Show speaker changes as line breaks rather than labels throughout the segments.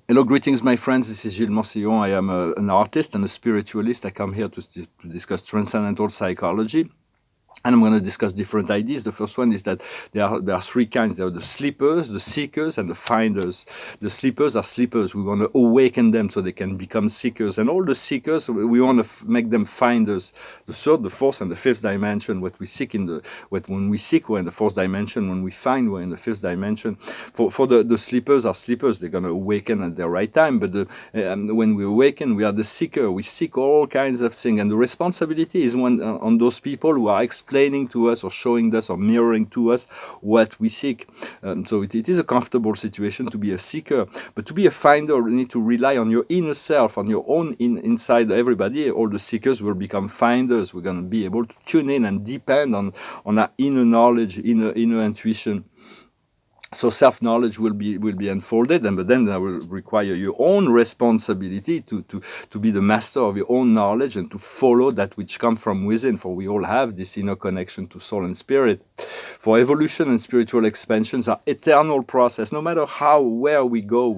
Hello, greetings, my friends. This is Gillesmansillon. I am an artist and a spiritualist. I come here to discuss transcendental psychology. And I'm going to discuss different ideas. The first one is that there are three kinds. There are the sleepers, the seekers, and the finders. The sleepers are sleepers. We want to awaken them so they can become seekers. And all the seekers, we want to make them finders. The third, the fourth, and the fifth dimension. What we seek when we seek, we're in the fourth dimension. When we find, we're in the fifth dimension. For the sleepers are sleepers. They're going to awaken at the right time. But when we awaken, we are the seeker. We seek all kinds of things. And the responsibility is on those people who are explaining to us or showing us or mirroring to us what we seek. So it is a comfortable situation to be a seeker, but to be a finder, you need to rely on your inner self, on your own inside everybody. All the seekers will become finders. We're going to be able to tune in and depend on our inner knowledge, inner intuition. So self-knowledge will be unfolded, but then that will require your own responsibility to be the master of your own knowledge and to follow that which comes from within, for we all have this inner connection to soul and spirit. For evolution and spiritual expansions are eternal process. No matter where we go,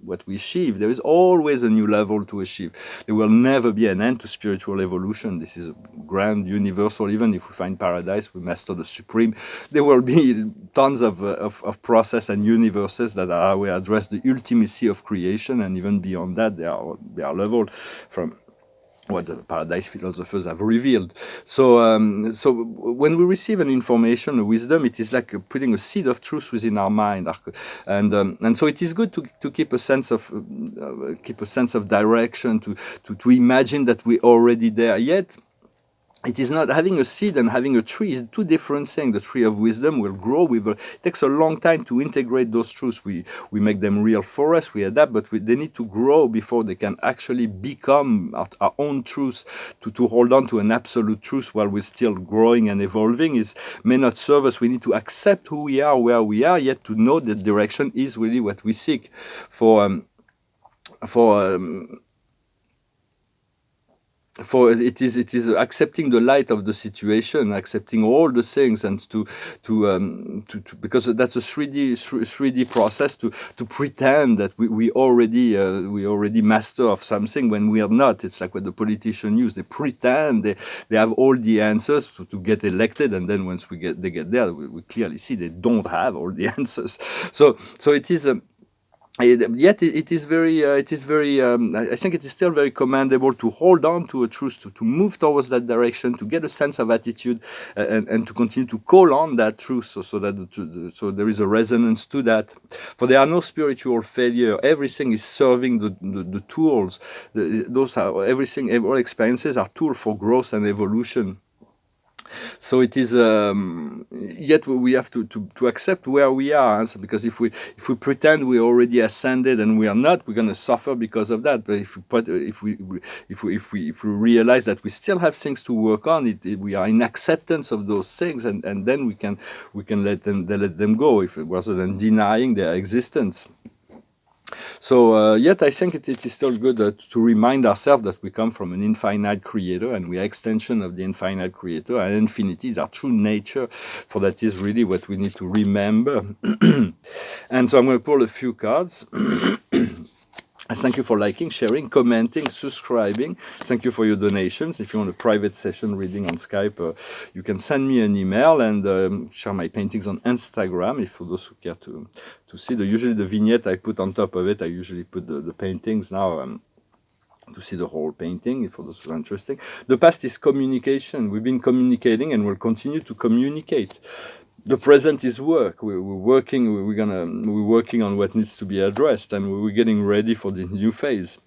what we achieve, there is always a new level to achieve. There will never be an end to spiritual evolution. This is a grand universal. Even if we find paradise, we master the supreme. There will be tons of process and universes that will address the ultimacy of creation, and even beyond that, they are leveled from what the paradise philosophers have revealed. So when we receive an information, a wisdom, it is like putting a seed of truth within our mind, and so it is good to keep a sense of direction, to imagine that we're already there. Yet it is not. Having a seed and having a tree is two different things. The tree of wisdom will grow. It takes a long time to integrate those truths. We make them real for us. We adapt, but they need to grow before they can actually become our own truths. To hold on to an absolute truth while we're still growing and evolving may not serve us. We need to accept who we are, where we are, yet to know that direction is really what we seek. For it is accepting the light of the situation, accepting all the things, and to because that's a 3D process to pretend that we already master of something when we are not. It's like what the politicians use. They pretend they have all the answers to get elected, and then once they get there, we clearly see they don't have all the answers. So it is yet it is very I think it is still very commendable to hold on to a truth, to move towards that direction, to get a sense of attitude, and to continue to call on that truth, so there is a resonance to that. For there are no spiritual failure. Everything is serving the tools. Those are all experiences are tools for growth and evolution. So it is, yet we have to accept where we are. So because if we pretend we already ascended and we are not, we're going to suffer because of that. But if we realize that we still have things to work on, we are in acceptance of those things, and then we can let them go, rather than denying their existence. So yet I think it is still good to remind ourselves that we come from an infinite creator, and we are extension of the infinite creator, and infinity is our true nature. For that is really what we need to remember. And so I'm going to pull a few cards. I thank you for liking, sharing, commenting, subscribing. Thank you for your donations. If you want a private session reading on Skype, you can send me an email, and share my paintings on Instagram. If for those who care to see, usually the vignette I put on top of it, I usually put the paintings now. To see the whole painting, for those who are interested. The past is communication. We've been communicating and we'll continue to communicate. The present is work. We're working on what needs to be addressed, and we're getting ready for the new phase.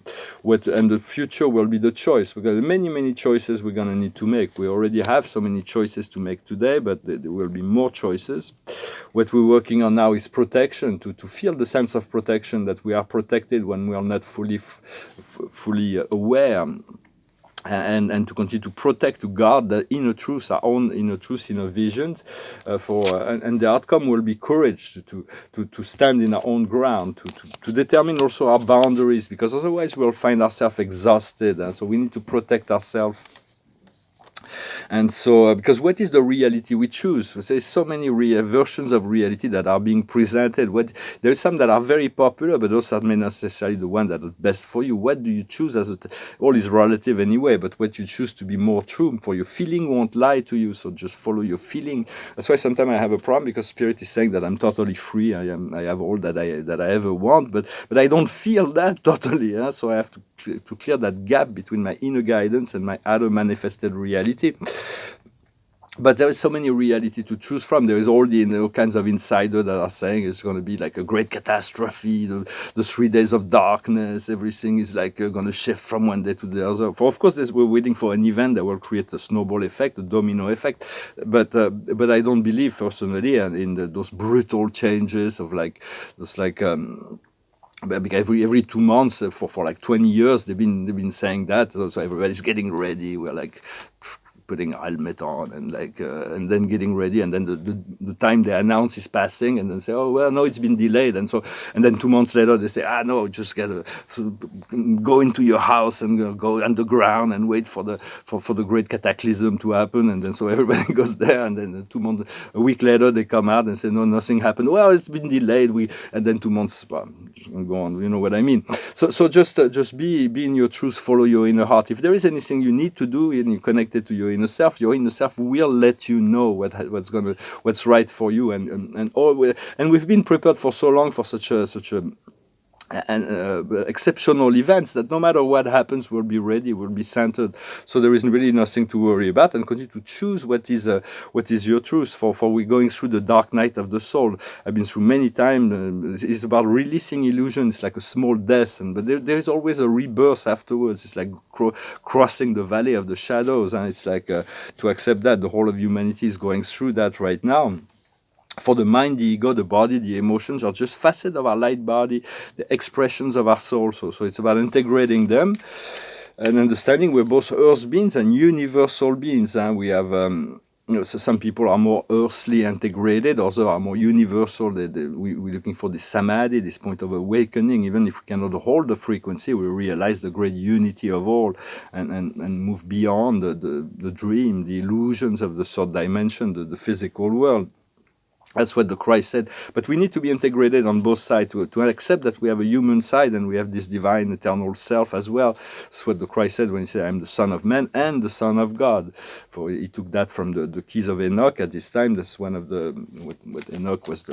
And the future will be the choice. We've got many choices we're gonna need to make. We already have so many choices to make today, but there will be more choices. What we're working on now is protection, to feel the sense of protection, that we are protected when we are not fully aware. And to continue to protect, to guard the inner truth, our own inner truth, inner visions, and the outcome will be courage to stand in our own ground, to determine also our boundaries, because otherwise we'll find ourselves exhausted, and so we need to protect ourselves. And so, because what is the reality we choose? There's so many versions of reality that are being presented. There's some that are very popular, but those are not necessarily the one that are best for you. What do you choose all is relative anyway, but what you choose to be more true for your feeling won't lie to you. So just follow your feeling. That's why sometimes I have a problem, because Spirit is saying that I'm totally free. I have all that I ever want, but I don't feel that totally. So I have to clear that gap between my inner guidance and my outer manifested reality. But there is so many reality to choose from. There is all kinds of insiders that are saying it's going to be like a great catastrophe, the 3 days of darkness, everything is like going to shift from one day to the other. Of course, we're waiting for an event that will create a snowball effect, a domino effect. But I don't believe personally in those brutal changes of because every 2 months for like 20 years they've been saying that. So everybody's getting ready. We're like putting helmet on and then getting ready, and then the time they announce is passing, and then say, oh well, no, it's been delayed, and then 2 months later they say, no, just go into your house and go underground and wait for the great cataclysm to happen, and then so everybody goes there, and then a week later they come out and say, no, nothing happened. Well, it's been delayed. And then 2 months go on. You know what I mean? So just be in your truth, follow your inner heart. If there is anything you need to do and you're connected to your inner self will let you know what's right for you, and we've been prepared for so long for such a exceptional events that no matter what happens, we'll be ready, we'll be centered. So there is really nothing to worry about, and continue to choose what is your truth. For we're going through the dark night of the soul. I've been through many times. It's about releasing illusion. It's like a small death, but there is always a rebirth afterwards. It's like crossing the valley of the shadows, and it's like to accept that the whole of humanity is going through that right now. For the mind, the ego, the body, the emotions are just facets of our light body, the expressions of our soul. So it's about integrating them and understanding we're both earth beings and universal beings. We have, so some people are more earthly integrated, others are more universal. We're looking for the samadhi, this point of awakening. Even if we cannot hold the frequency, we realize the great unity of all and move beyond the dream, the illusions of the third dimension, the physical world. That's what the Christ said. But we need to be integrated on both sides to accept that we have a human side and we have this divine eternal self as well. That's what the Christ said when he said, I'm the Son of Man and the Son of God. For he took that from the keys of Enoch at this time. That's one of what Enoch was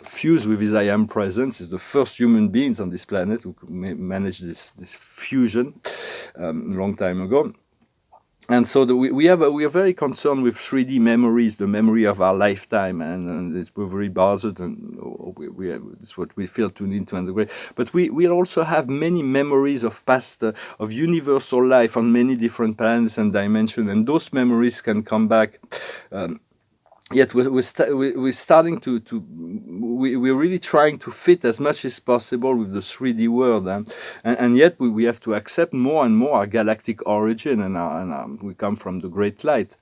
fused with his I am presence. Is the first human beings on this planet who managed this fusion a long time ago. And so we are very concerned with 3D memories, the memory of our lifetime, and we're very bothered, and it's what we feel to need to integrate. But we also have many memories of past, of universal life on many different planets and dimensions, and those memories can come back. Yet we're starting we're really trying to fit as much as possible with the 3D world, and yet we have to accept more and more our galactic origin, and we come from the great light,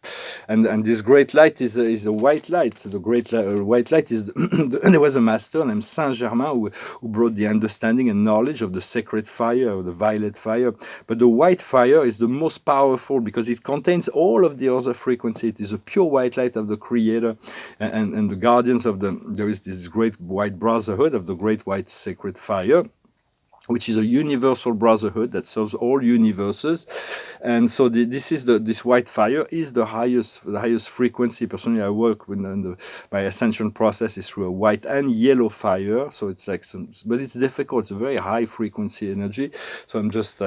and this great light is a white light. The great white light is there was a master named Saint Germain who brought the understanding and knowledge of the sacred fire, or the violet fire. But the white fire is the most powerful because it contains all of the other frequencies. It is a pure white light of the Creator. And the guardians there is this great white brotherhood of the great white sacred fire, which is a universal brotherhood that serves all universes. And so this white fire is the highest frequency. Personally, I work with my ascension process is through a white and yellow fire. So it's like but it's difficult. It's a very high frequency energy. So I'm just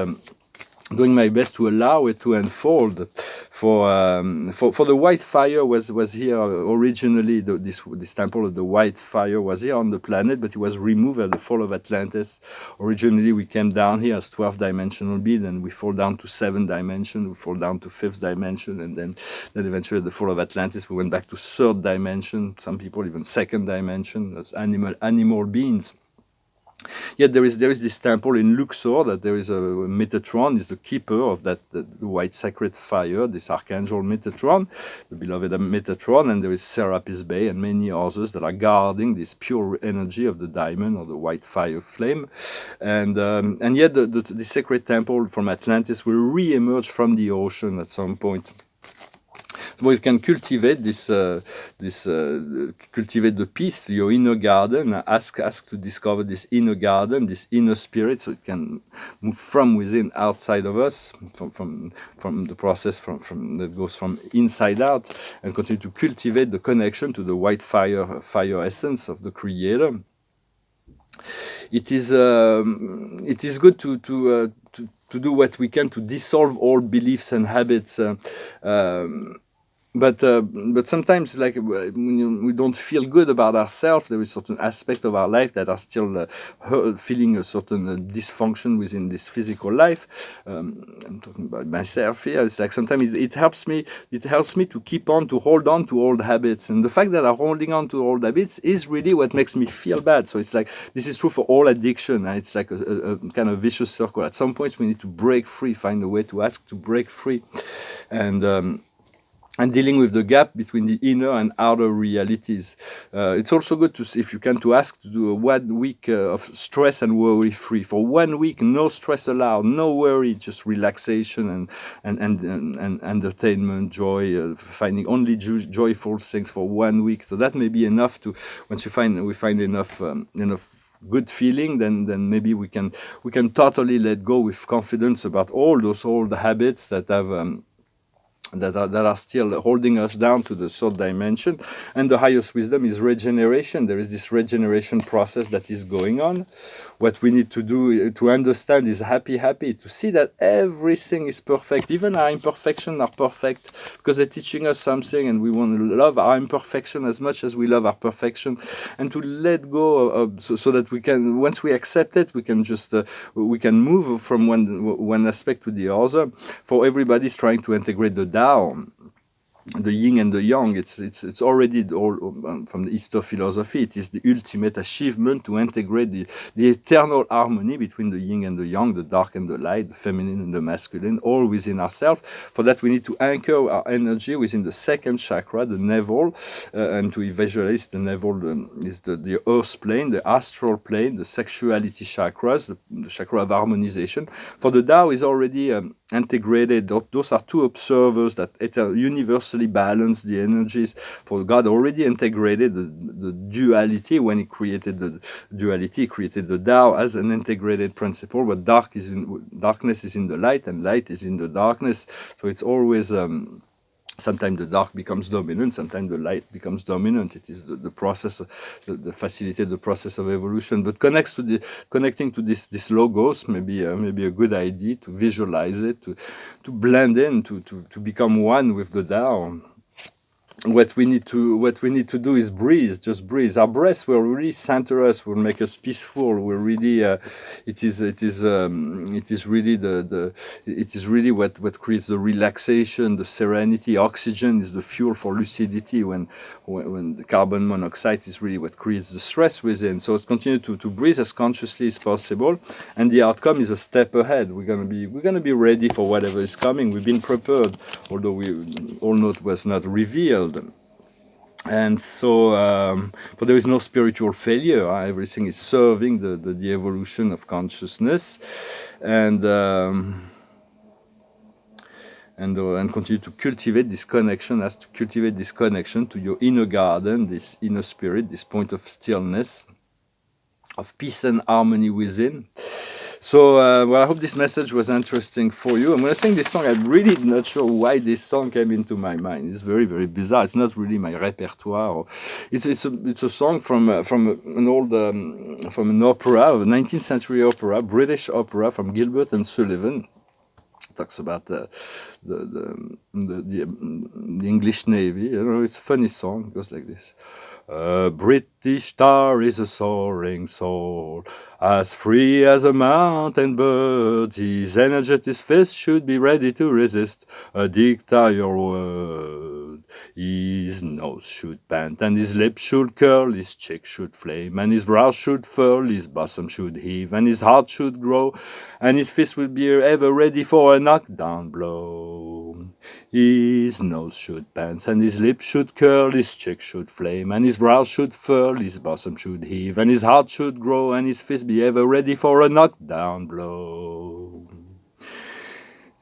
doing my best to allow it to unfold. For the white fire was here originally. This temple of the white fire was here on the planet, but it was removed at the fall of Atlantis. Originally, we came down here as 12-dimensional being, and we fall down to 7 dimension. We fall down to 5th dimension, and then eventually at the fall of Atlantis, we went back to 3rd dimension. Some people even 2nd dimension as animal beings. Yet there is this temple in Luxor that there is a Metatron, is the keeper of the white sacred fire, this archangel Metatron, the beloved Metatron, and there is Serapis Bey and many others that are guarding this pure energy of the diamond or the white fire flame. And yet the sacred temple from Atlantis will re-emerge from the ocean at some point. we can cultivate cultivate the peace, your inner garden. Ask to discover this inner garden, this inner spirit, so it can move from within outside of us, from the process from that goes from inside out, and continue to cultivate the connection to the white fire essence of the Creator. It is good to do what we can to dissolve all beliefs and habits. But sometimes, like when we don't feel good about ourselves, there is certain aspect of our life that are still feeling a certain dysfunction within this physical life. I'm talking about myself here. It's like sometimes it helps me. It helps me to hold on to old habits, and the fact that I'm holding on to old habits is really what makes me feel bad. So it's like this is true for all addiction. It's like a kind of vicious circle. At some point, we need to break free, find a way to ask to break free, and dealing with the gap between the inner and outer realities. It's also good to see, if you can, to ask to do a 1 week of stress and worry free. For 1 week, no stress allowed, no worry, just relaxation and entertainment, joy, finding only joyful things for 1 week. So that may be enough to, once we find enough good feeling, then maybe we can totally let go with confidence about all those old habits that have that are still holding us down to the third dimension. And the highest wisdom is regeneration. There is this regeneration process that is going on. What we need to do to understand is happy, to see that everything is perfect. Even our imperfections are perfect, because they're teaching us something, and we want to love our imperfection as much as we love our perfection, and to let go so that we can, once we accept it, we can just we can move from one aspect to the other. For everybody's trying to integrate the Tao, the yin and the yang. It's already all from the Eastern philosophy. It is the ultimate achievement to integrate the eternal harmony between the yin and the yang, the dark and the light, the feminine and the masculine, all within ourselves. For that, we need to anchor our energy within the second chakra, the navel, and to visualize the navel is the earth plane, the astral plane, the sexuality chakras, the chakra of harmonization. For the Tao is already integrated. Those are two observers that universally balance the energies. For God already integrated the duality. When he created the duality, he created the Tao as an integrated principle, but darkness is in the light, and light is in the darkness. So it's always sometimes the dark becomes dominant, sometimes the light becomes dominant. It is the process, the facilitate the process of evolution. But connecting to this logos may be a good idea, to visualize it, to blend in, to become one with the Tao. What we need to do is breathe, just breathe. Our breath will really center us, will make us peaceful. Will really, it is really what creates the relaxation, the serenity. Oxygen is the fuel for lucidity. When the carbon monoxide is really what creates the stress within. So let's continue to breathe as consciously as possible, and the outcome is a step ahead. We're gonna be ready for whatever is coming. We've been prepared, although we all know it was not revealed. And so, for there is no spiritual failure. Everything is serving the evolution of consciousness, and continue to cultivate this connection. As to cultivate this connection to your inner garden, this inner spirit, this point of stillness, of peace and harmony within. So, well, I hope this message was interesting for you. I'm going to sing this song. I'm really not sure why this song came into my mind. It's very, very bizarre. It's not really my repertoire. It's a song from an old from an opera, a 19th century opera, British opera from Gilbert and Sullivan. It talks about the English Navy. You know, it's a funny song. It goes like this. A British star is a soaring soul, as free as a mountain bird. His energetic fist should be ready to resist a dictator word. His nose should pant, and his lips should curl, his cheek should flame, and his brow should furl, his bosom should heave, and his heart should grow, and his fist would be ever ready for a knockdown blow. His nose should pant, and his lips should curl, his cheek should flame, and his brow should furl, his bosom should heave, and his heart should grow, and his fist be ever ready for a knockdown blow.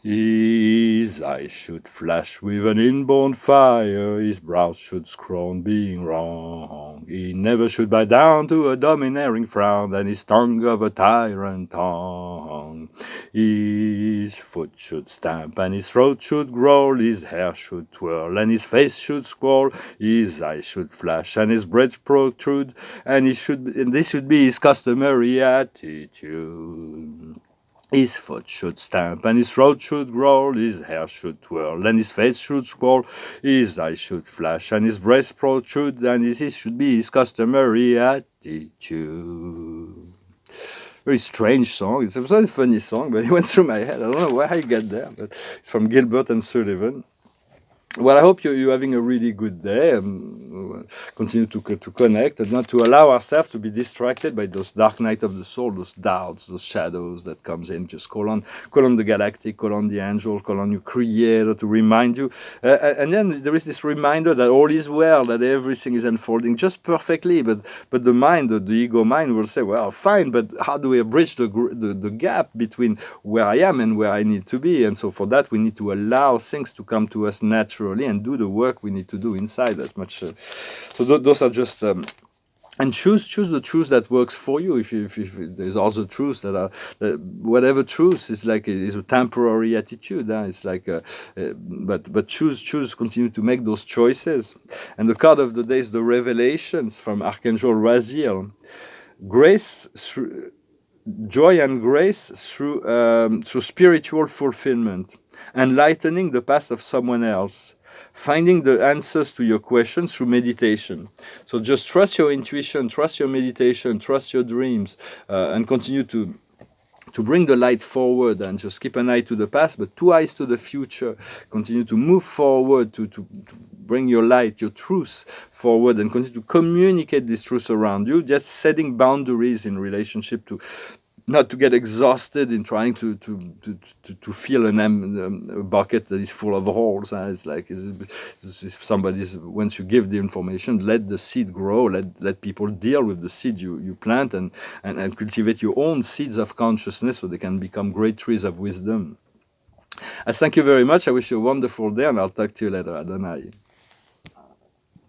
His eyes should flash with an inborn fire, his brows should scroll being wrong. He never should bow down to a domineering frown, and his tongue of a tyrant tongue. His foot should stamp, and his throat should growl, his hair should twirl, and his face should squall, his eyes should flash, and his breath protrude, and this should be his customary attitude. His foot should stamp, and his throat should growl, his hair should twirl, and his face should squall, his eyes should flash, and his breast protrude, and this should be his customary attitude. Very strange song. It's a funny song, but it went through my head. I don't know where I got there, but it's from Gilbert and Sullivan. Well, I hope you're having a really good day. Continue to connect and not to allow ourselves to be distracted by those dark night of the soul, those doubts, those shadows that comes in. Just call on the galactic, call on the angel, call on your creator to remind you. And then there is this reminder that all is well, that everything is unfolding just perfectly. But the mind, the ego mind, will say, well, fine, but how do we bridge the gap between where I am and where I need to be? And so for that, we need to allow things to come to us naturally and do the work we need to do inside as much. So those are just and choose the truth that works for you. If there's also truths that are whatever truth is like is a temporary attitude. It's like but choose continue to make those choices. And the card of the day is the Revelations from Archangel Raziel. Grace through joy and grace through spiritual fulfillment, enlightening the path of someone else, finding the answers to your questions through meditation. So just trust your intuition, trust your meditation, trust your dreams, and continue to bring the light forward, and just keep an eye to the past, but 2 eyes to the future. Continue to move forward, to bring your light, your truth forward, and continue to communicate this truth around you, just setting boundaries in relationship to not to get exhausted in trying to fill a bucket that is full of holes. It's like if somebody's, once you give the information, let the seed grow, let people deal with the seed you plant, and cultivate your own seeds of consciousness so they can become great trees of wisdom. I thank you very much. I wish you a wonderful day, and I'll talk to you later. Adonai.